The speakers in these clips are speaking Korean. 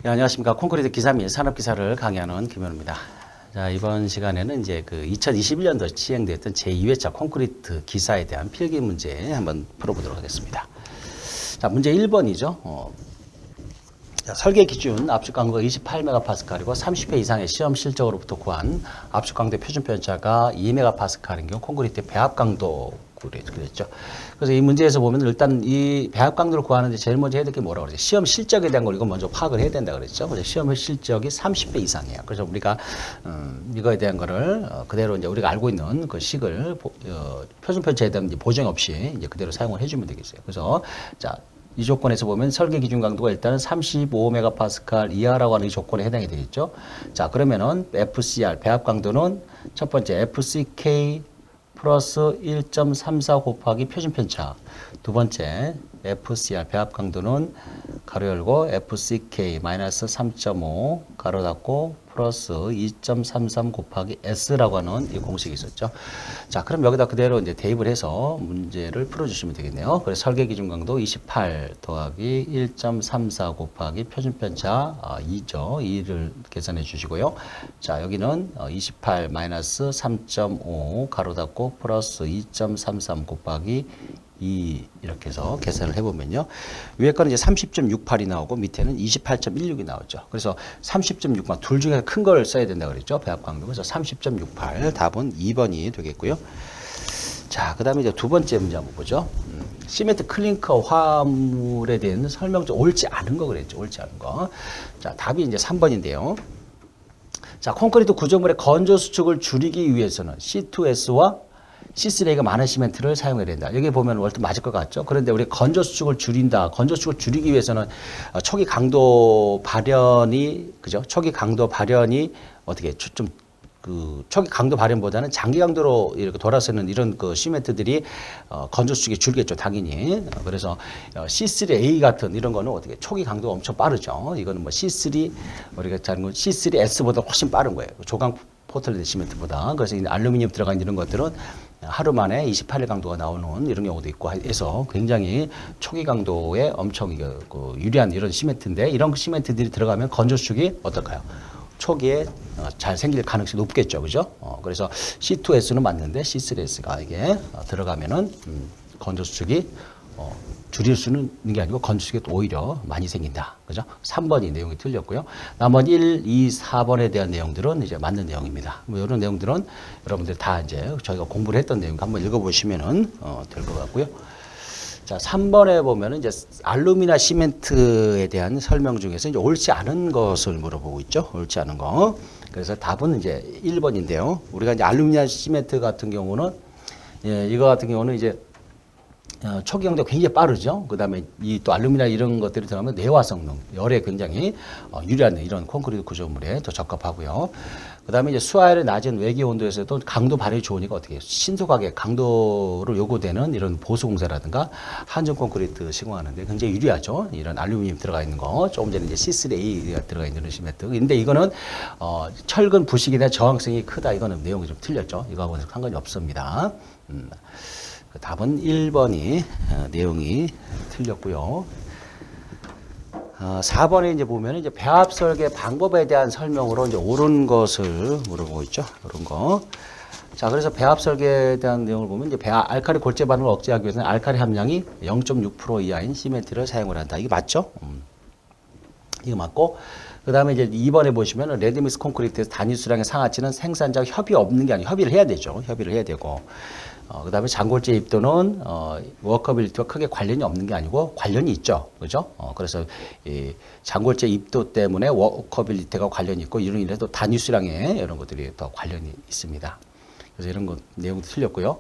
네, 안녕하십니까. 콘크리트 기사 및 산업기사를 강의하는 김현우입니다. 자, 이번 시간에는 이제 그 2021년도 시행됐던 제2회차 콘크리트 기사에 대한 필기 문제 한번 풀어보도록 하겠습니다. 자, 문제 1번이죠. 자, 설계 기준 압축 강도가 28MPa이고 30회 이상의 시험 실적으로부터 구한 압축 강도 표준 편차가 2MPa인 경우 콘크리트 배합 강도 그랬죠. 그래서 이 문제에서 보면 일단 이 배합 강도를 구하는데 제일 먼저 해야 될 게 뭐라고 그러죠? 시험 실적에 대한 걸 이거 먼저 파악을 해야 된다 그랬죠. 그래서 시험 실적이 30배 이상이에요. 그래서 우리가 이거에 대한 거를 그대로 이제 우리가 알고 있는 그 식을 표준 편차에 대한 보정 없이 이제 그대로 사용을 해주면 되겠어요. 그래서 자. 이 조건에서 보면 설계 기준 강도가 일단은 35MPa 이하라고 하는 이 조건에 해당이 되겠죠. 자, 그러면은 FCR 배합 강도는 첫 번째 FCK 플러스 1.34 곱하기 표준 편차. 두 번째 FCR 배합 강도는 가로 열고 FCK 마이너스 3.5 가로 닫고 플러스 2.33 곱하기 S라고 하는 이 공식이 있었죠. 자, 그럼 여기다 그대로 이제 대입을 해서 문제를 풀어주시면 되겠네요. 그래서 설계 기준 강도 28 더하기 1.34 곱하기 표준 편차 2죠. 2를 계산해 주시고요. 자, 여기는 28 마이너스 3.5 가로 닫고 플러스 2.33 곱하기 2 이렇게 해서 계산을 해보면요. 위에 거는 이제 30.68이 나오고 밑에는 28.16이 나오죠. 그래서 30.68 둘 중에 큰 걸 써야 된다 그랬죠. 배합 강도. 그래서 30.68 답은 2번이 되겠고요. 자, 그 다음에 이제 두 번째 문제 한번 보죠. 시멘트 클링커 화물에 대한 설명좀 옳지 않은 거 그랬죠. 옳지 않은 거. 자, 답이 이제 3번인데요. 자, 콘크리트 구조물의 건조 수축을 줄이기 위해서는 C2S와 C3A가 많은 시멘트를 사용해야 된다. 여기 보면 월드 맞을 것 같죠? 그런데 우리 건조 수축을 줄인다. 건조 수축을 줄이기 위해서는 초기 강도 발현이, 그죠? 초기 강도 발현이 어떻게 좀 초기 강도 발현보다는 장기 강도로 이렇게 돌아서는 이런 그 시멘트들이 건조 수축이 줄겠죠, 당연히. 그래서 C3A 같은 이런 거는 어떻게 초기 강도가 엄청 빠르죠. 이거는 뭐 C3 우리가 자는 건 C3S보다 훨씬 빠른 거예요. 조강 포털레드 시멘트보다. 그래서 알루미늄 들어간 이런 것들은 하루 만에 28일 강도가 나오는 이런 경우도 있고 해서 굉장히 초기 강도에 엄청 유리한 이런 시멘트인데 이런 시멘트들이 들어가면 건조 수축이 어떨까요? 초기에 잘 생길 가능성이 높겠죠. 그죠? 그래서 C2S는 맞는데 C3S가 이게 들어가면은 건조 수축이 줄일 수는 있는 게 아니고 건조 수축이 오히려 많이 생긴다. 그죠? 3번이 내용이 틀렸고요. 나머지 1, 2, 4번에 대한 내용들은 이제 맞는 내용입니다. 뭐 이런 내용들은 여러분들 다 이제 저희가 공부를 했던 내용 한번 읽어보시면은 될 것 같고요. 자, 3번에 보면은 이제 알루미나 시멘트에 대한 설명 중에서 이제 옳지 않은 것을 물어보고 있죠. 옳지 않은 거. 그래서 답은 이제 1번인데요. 우리가 이제 알루미나 시멘트 같은 경우는 이거 같은 경우는 이제 초기 강도가 굉장히 빠르죠. 그 다음에 이 또 알루미나 이런 것들이 들어가면 내화 성능, 열에 굉장히 유리한 이런 콘크리트 구조물에 더 적합하고요. 그 다음에 이제 수하열의 낮은 외기 온도에서도 강도 발휘 좋으니까 어떻게 해요? 신속하게 강도로 요구되는 이런 보수 공사라든가 한정 콘크리트 시공하는데 굉장히 유리하죠. 이런 알루미늄 들어가 있는 거. 조금 전에 이제 C3A가 들어가 있는 시멘트. 근데 이거는 철근 부식에 대한 저항성이 크다. 이거는 내용이 좀 틀렸죠. 이거하고는 상관이 없습니다. 답은 1번이 내용이 틀렸고요. 4번에 이제 보면 이제 배합 설계 방법에 대한 설명으로 이제 옳은 것을 물어보고 있죠. 옳은 거. 자, 그래서 배합 설계에 대한 내용을 보면 이제 알칼리 골재 반응을 억제하기 위해서는 알칼리 함량이 0.6% 이하인 시멘트를 사용을 한다. 이게 맞죠? 이거 맞고. 그 다음에 이제 2번에 보시면 레드믹스 콘크리트에서 단위 수량의 상하치는 생산자와 협의 없는 게 아니고 협의를 해야 되죠. 협의를 해야 되고. 그 다음에 장골재 입도는 워커빌리티와 크게 관련이 없는 게 아니고 관련이 있죠. 그죠? 그래서 이 장골재 입도 때문에 워커빌리티가 관련이 있고 이런 일에도 단위 수량에 이런 것들이 더 관련이 있습니다. 그래서 이런 거 내용도 틀렸고요.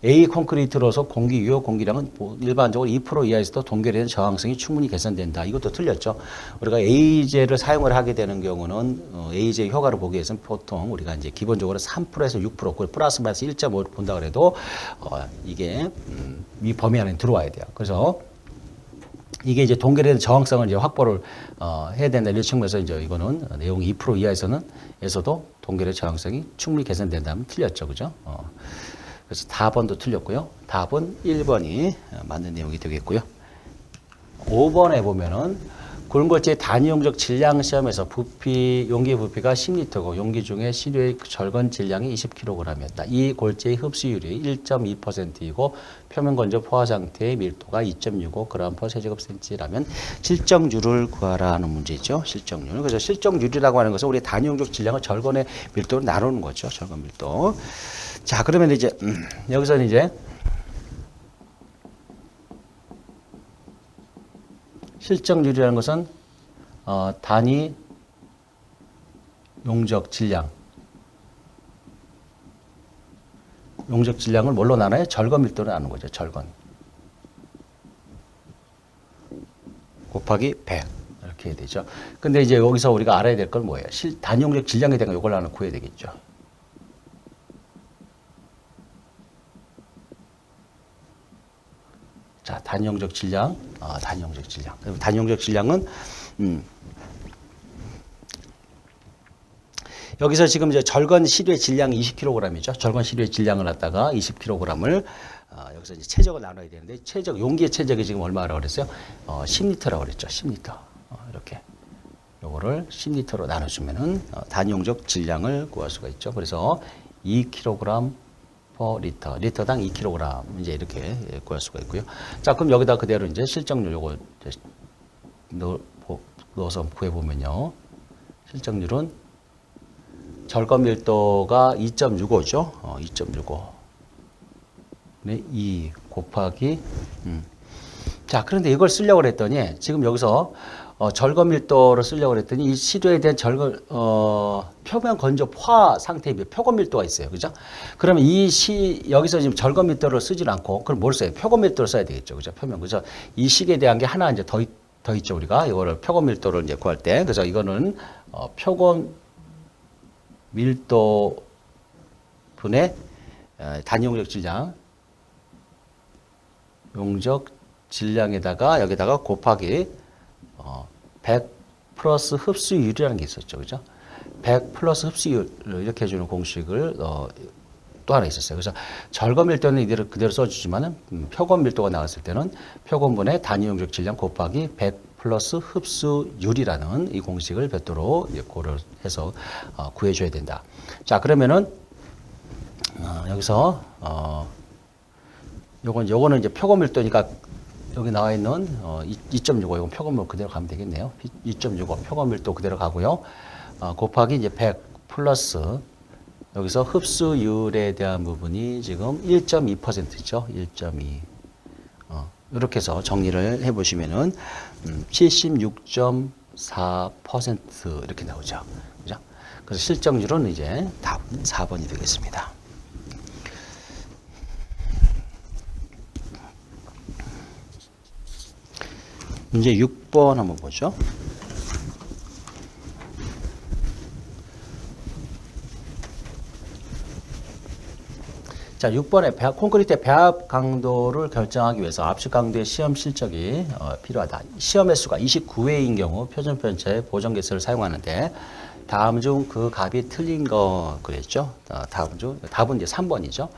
A 콘크리트로서 공기 유효 공기량은 일반적으로 2% 이하에서도 동결에는 저항성이 충분히 개선된다. 이것도 틀렸죠. 우리가 A제를 사용을 하게 되는 경우는 A제 효과를 보기 위해서는 보통 우리가 이제 기본적으로 3%에서 6%, 그 플러스 마이너스 1.5를 본다 그래도 이게 이 범위 안에 들어와야 돼요. 그래서 이게 이제 동결에 대한 저항성을 이제 확보를 해야 된다. 이런 측면에서 이제 이거는 내용 2% 이하에서도 동결의 저항성이 충분히 개선된다면 틀렸죠. 그죠? 그래서 4번도 틀렸고요. 답은 1번이 맞는 내용이 되겠고요. 5번에 보면은 고른골재의 단위용적 질량 시험에서 부피, 용기 부피가 10리터고 용기 중에 시료의 절건 질량이 20kg이었다. 이 골재의 흡수율이 1.2%이고 표면 건조 포화 상태의 밀도가 2.65g/cm라면 실정률을 구하라 하는 문제죠. 실정률. 그래서 실정률이라고 하는 것은 우리 단위용적 질량을 절건의 밀도로 나누는 거죠. 절건 밀도. 자, 그러면 이제 여기서는 이제 실정률이라는 것은 단위 용적 질량. 용적 질량을 뭘로 나눠요? 절건 밀도로 나누는 거죠. 절건. 곱하기 100. 이렇게 해야 되죠. 근데 이제 여기서 우리가 알아야 될 건 뭐예요? 단위 용적 질량에 대한 이걸 하나 구해야 되겠죠. 자, 단위용적 질량, 단위용적 질량. 단위용적 질량은 여기서 지금 이제 절건 시료의 질량이 20kg이죠. 절건 시료의 질량을 갖다가 20kg을 여기서 이제 최적을 나눠야 되는데 최적 용기의 최적이 지금 얼마라고 그랬어요? 10리터라고 그랬죠. 10리터. 이렇게 요거를 10리터로 나눠주면은 단위용적 질량을 구할 수가 있죠. 그래서 2kg 리터, 리터당 2kg 이제 이렇게 구할 수가 있고요. 자, 그럼 여기다 그대로 이제 실정률 요거 넣어서 구해보면요. 실정률은 절건 밀도가 2.65죠. 2.65. 네, 2 곱하기. 자, 그런데 이걸 쓰려고 했더니 지금 여기서 절건 밀도를 쓰려고 했더니 이 시료에 대한 절건 표면 건조 포화 상태의 표건 밀도가 있어요. 그죠? 그러면 여기서 지금 절건 밀도를 쓰지 않고 그럼 뭘 써요? 표건 밀도를 써야 되겠죠. 그죠? 표면. 그죠? 이 식에 대한 게 하나 이제 더 있죠. 우리가 이거를 표건 밀도를 이제 구할 때. 그래서 이거는 표건 밀도 분의 단위 용적 질량 용적 질량에다가 여기다가 곱하기 100 플러스 흡수율이라는 게 있었죠. 그죠? 100 플러스 흡수율 이렇게 해주는 공식을 또 하나 있었어요. 그래서 절건 밀도는 그대로 써주지만은 표건 밀도가 나왔을 때는 표건분의 단위 용적 질량 곱하기 100 플러스 흡수율이라는 이 공식을 별도로 고려해서 구해줘야 된다. 자, 그러면은 여기서 요거는 이제 표건 밀도니까 여기 나와 있는 2.65 이건 표건밀도 그대로 가면 되겠네요. 2.65 표건밀도 그대로 가고요. 곱하기 이제 100 플러스 여기서 흡수율에 대한 부분이 지금 1.2%죠. 1.2. 이렇게 해서 정리를 해보시면은 76.4% 이렇게 나오죠. 그죠? 그래서 실정률은 이제 답 4번이 되겠습니다. 문제 6번 한번 보죠. 자, 6번에 콘크리트의 배합 강도를 결정하기 위해서 압축 강도의 시험 실적이 필요하다. 시험 횟수가 29회인 경우 표준편차의 보정 개수를 사용하는데 다음 중 그 값이 틀린 거 그랬죠. 다음 중 답은 이제 3번이죠.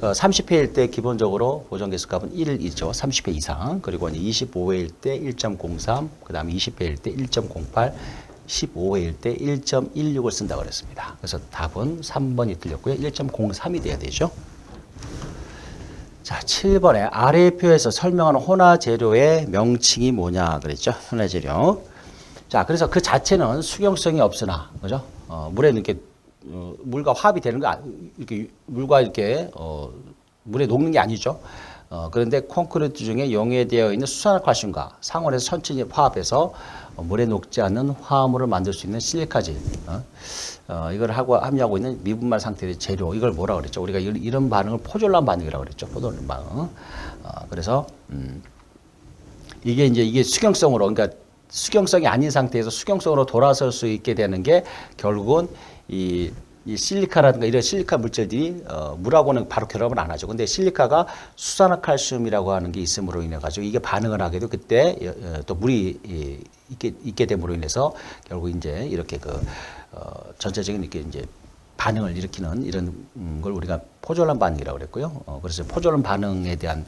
30회일 때 기본적으로 보정 개수 값은 1이죠. 30회 이상. 그리고 이제 25회일 때 1.03, 그다음에 20회일 때 1.08, 15회일 때 1.16을 쓴다고 그랬습니다. 그래서 답은 3번이 틀렸고요. 1.03이 돼야 되죠. 자, 7번에 아래 표에서 설명하는 혼화 재료의 명칭이 뭐냐 그랬죠. 혼화 재료. 자, 그래서 그 자체는 수경성이 없으나, 그죠? 물에 이렇게, 물과 화합이 되는 거, 이렇게, 물과 이렇게, 물에 녹는 게 아니죠. 그런데 콘크리트 중에 용해되어 있는 수산화칼슘과 상온에서 천천히 화합해서 물에 녹지 않는 화합물을 만들 수 있는 실리카질, 이걸 함유하고 있는 미분말 상태의 재료, 이걸 뭐라 그랬죠? 우리가 이런 반응을 포졸란 반응이라고 그랬죠. 포졸란 반응. 그래서, 이게 수경성으로, 그러니까 수경성이 아닌 상태에서 수경성으로 돌아설 수 있게 되는 게 결국은 이 실리카라든가 이런 실리카 물질들이 물하고는 바로 결합을 안 하죠. 근데 실리카가 수산화칼슘이라고 하는 게 있음으로 인해 가지고 이게 반응을 하게 되고 그때 또 물이 있게 됨으로 인해서 결국 이제 이렇게 전체적인 이렇게 이제 반응을 일으키는 이런 걸 우리가 포졸란 반응이라고 그랬고요. 그래서 포졸란 반응에 대한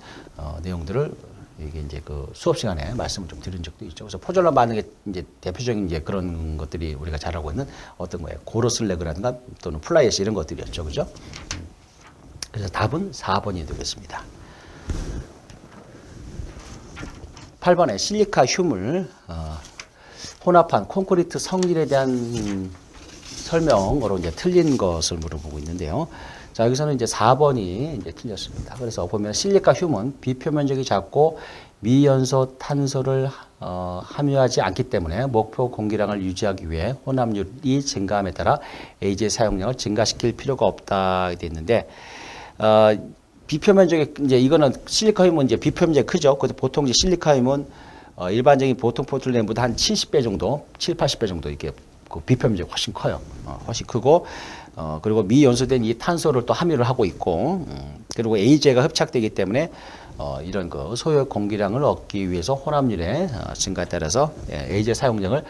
내용들을 이게 이제 그 수업 시간에 말씀을 좀 드린 적도 있죠. 그래서 포졸라 반응의 이제 대표적인 이제 그런 것들이 우리가 잘 알고 있는 어떤 거예요. 고로슬래그라든가 또는 플라이에시 이런 것들이었죠. 그죠? 그래서 답은 4번이 되겠습니다. 8번에 실리카 휴물 혼합한 콘크리트 성질에 대한 설명으로 이제 틀린 것을 물어보고 있는데요. 자, 여기서는 이제 4번이 이제 틀렸습니다. 그래서 보면 실리카 휴문 비표면적이 작고 미연소 탄소를 함유하지 않기 때문에 목표 공기량을 유지하기 위해 혼합률이 증가함에 따라 AG의 사용량을 증가시킬 필요가 없다 되어 있는데 비표면적이 이제 이거는 실리카 휴문 이제 비표면적이 크죠. 그래서 보통 이제 실리카 휴문 일반적인 보통 포틀랜드보다 한 70배 정도, 7, 80배 정도 이렇게 그 비표면적이 훨씬 커요. 훨씬 크고 그리고 미연소된 이 탄소를 또 함유를 하고 있고 그리고 AG가 흡착되기 때문에 이런 그 소요 공기량을 얻기 위해서 혼합률의 증가에 따라서 AG 사용량을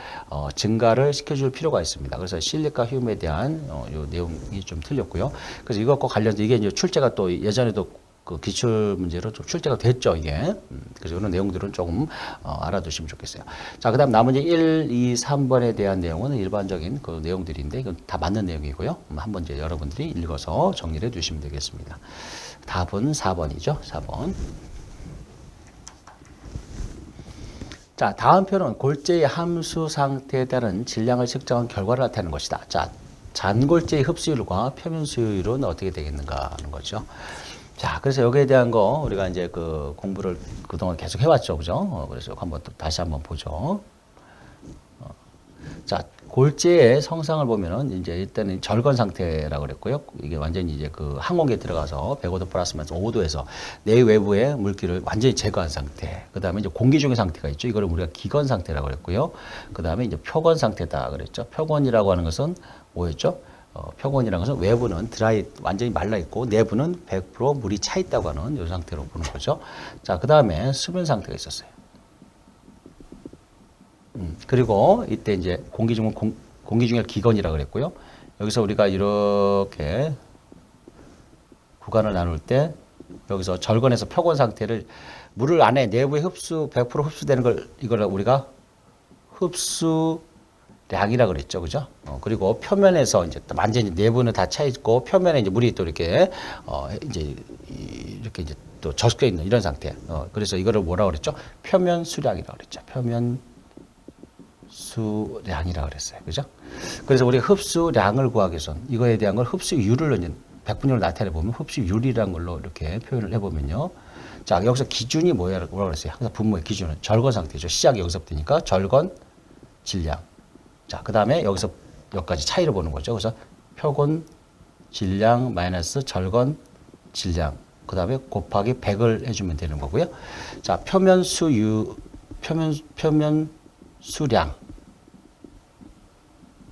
증가를 시켜줄 필요가 있습니다. 그래서 실리카 휴무에 대한 요 내용이 좀 틀렸고요. 그래서 이것과 관련해서 이게 이제 출제가 또 예전에도 그 기출 문제로 좀 출제가 됐죠, 이게. 그래서 이런 내용들은 조금 알아두시면 좋겠어요. 자, 그 다음 나머지 1, 2, 3번에 대한 내용은 일반적인 그 내용들인데 이건 다 맞는 내용이고요. 한번 이제 여러분들이 읽어서 정리를 해 주시면 되겠습니다. 답은 4번이죠, 4번. 자, 다음 표는 골재의 함수 상태에 따른 질량을 측정한 결과를 나타내는 것이다. 자, 잔골재의 흡수율과 표면 수율은 어떻게 되겠는가 하는 거죠. 자, 그래서 여기에 대한 거 우리가 이제 그 공부를 그동안 계속 해왔죠, 그죠? 그래서 한번 또 다시 한번 보죠. 자, 골재의 성상을 보면은 이제 일단은 절건 상태라고 그랬고요. 이게 완전히 이제 그 항공기에 들어가서 105도 플러스 마이너스 5도에서 내외부의 물기를 완전히 제거한 상태. 그 다음에 이제 공기 중의 상태가 있죠. 이거를 우리가 기건 상태라고 그랬고요. 그 다음에 이제 표건 상태다 그랬죠. 표건이라고 하는 것은 뭐였죠? 표건이라는 것은 외부는 드라이 완전히 말라 있고 내부는 100% 물이 차 있다고 하는 이 상태로 보는 거죠. 자, 그 다음에 수분 상태가 있었어요. 그리고 이때 이제 공기 중의 기건이라고 그랬고요. 여기서 우리가 이렇게 구간을 나눌 때 여기서 절건에서 표건 상태를 물을 안에 내부에 100% 흡수되는 걸 이걸 우리가 흡수량이라고 그랬죠. 그죠? 그리고 표면에서 이제 완전히 내부는 다 차 있고 표면에 이제 물이 또 이렇게 이제 이렇게 이제 또 젖겨 있는 이런 상태. 그래서 이거를 뭐라고 그랬죠? 표면 수량이라고 그랬죠. 표면 수량이라고 그랬어요. 그죠? 그래서 우리가 흡수량을 구하기 위해서 이거에 대한 걸 흡수율을 백분율로 나타내 보면 흡수율이라는 걸로 이렇게 표현을 해 보면요. 자, 여기서 기준이 뭐라고 그랬어요? 항상 분모의 기준은 절건 상태죠. 시작이 여기서부터니까 절건 질량. 자, 그다음에 여기서 여기까지 차이를 보는 거죠. 그래서 표건 질량 마이너스 절건 질량. 그다음에 곱하기 100을 해 주면 되는 거고요. 자, 표면 수량.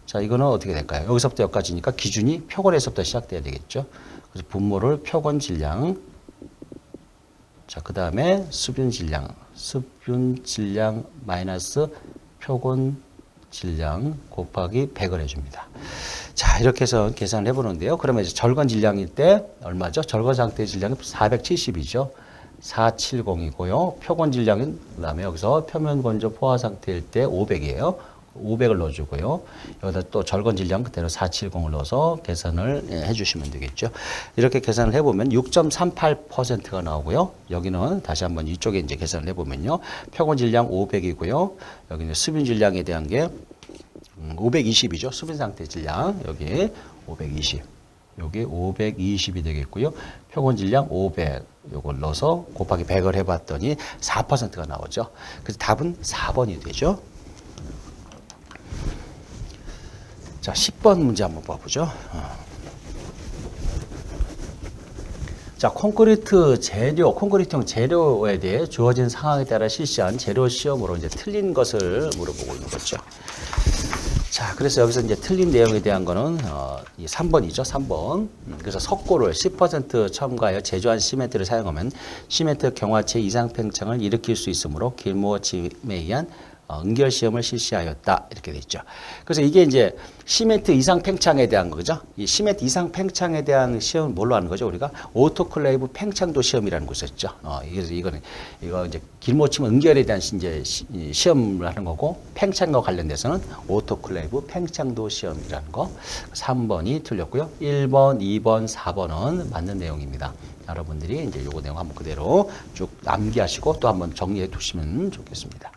자, 이거는 어떻게 될까요? 여기서부터 여기까지니까 기준이 표건에서부터 시작돼야 되겠죠. 그래서 분모를 표건 질량. 자, 그 다음에 수분 질량 마이너스 표건 질량 곱하기 100을 해줍니다. 자, 이렇게 해서 계산을 해보는데요. 그러면 이제 절건 질량일 때 얼마죠? 절건 상태의 질량이 470이죠. 470이고요. 표건 질량은 그다음에 여기서 표면 건조 포화 상태일 때 500이에요. 500을 넣어주고요. 여기다 또 절건 질량 그대로 470을 넣어서 계산을 해주시면 되겠죠. 이렇게 계산을 해보면 6.38%가 나오고요. 여기는 다시 한번 이쪽에 이제 계산을 해보면요. 표건 질량 500이고요. 여기는 수분 질량에 대한 게 520이죠. 수분 상태 질량 여기 520. 여기 520이 되겠고요. 표건 질량 500 요걸 넣어서 곱하기 100을 해봤더니 4%가 나오죠. 그래서 답은 4번이 되죠. 자, 10번 문제 한번 봐보죠. 자, 콘크리트형 재료에 대해 주어진 상황에 따라 실시한 재료 시험으로 이제 틀린 것을 물어보고 있는 거죠. 자, 그래서 여기서 이제 틀린 내용에 대한 거는 이 3번이죠. 3번. 그래서 석고를 10% 첨가하여 제조한 시멘트를 사용하면 시멘트 경화체 이상 팽창을 일으킬 수 있으므로 길모어침에 의한 응결 시험을 실시하였다 이렇게 돼 있죠. 그래서 이게 이제 시멘트 이상 팽창에 대한 거죠. 이 시멘트 이상 팽창에 대한 시험은 뭘로 하는 거죠? 우리가 오토클레이브 팽창도 시험이라는 곳이 있죠. 이거 이제 길못 치면 응결에 대한 이제 시험을 하는 거고 팽창과 관련돼서는 오토클레이브 팽창도 시험이라는 거. 3번이 틀렸고요. 1번, 2번, 4번은 맞는 내용입니다. 여러분들이 이제 요거 내용 한번 그대로 쭉 암기하시고 또 한번 정리해 두시면 좋겠습니다.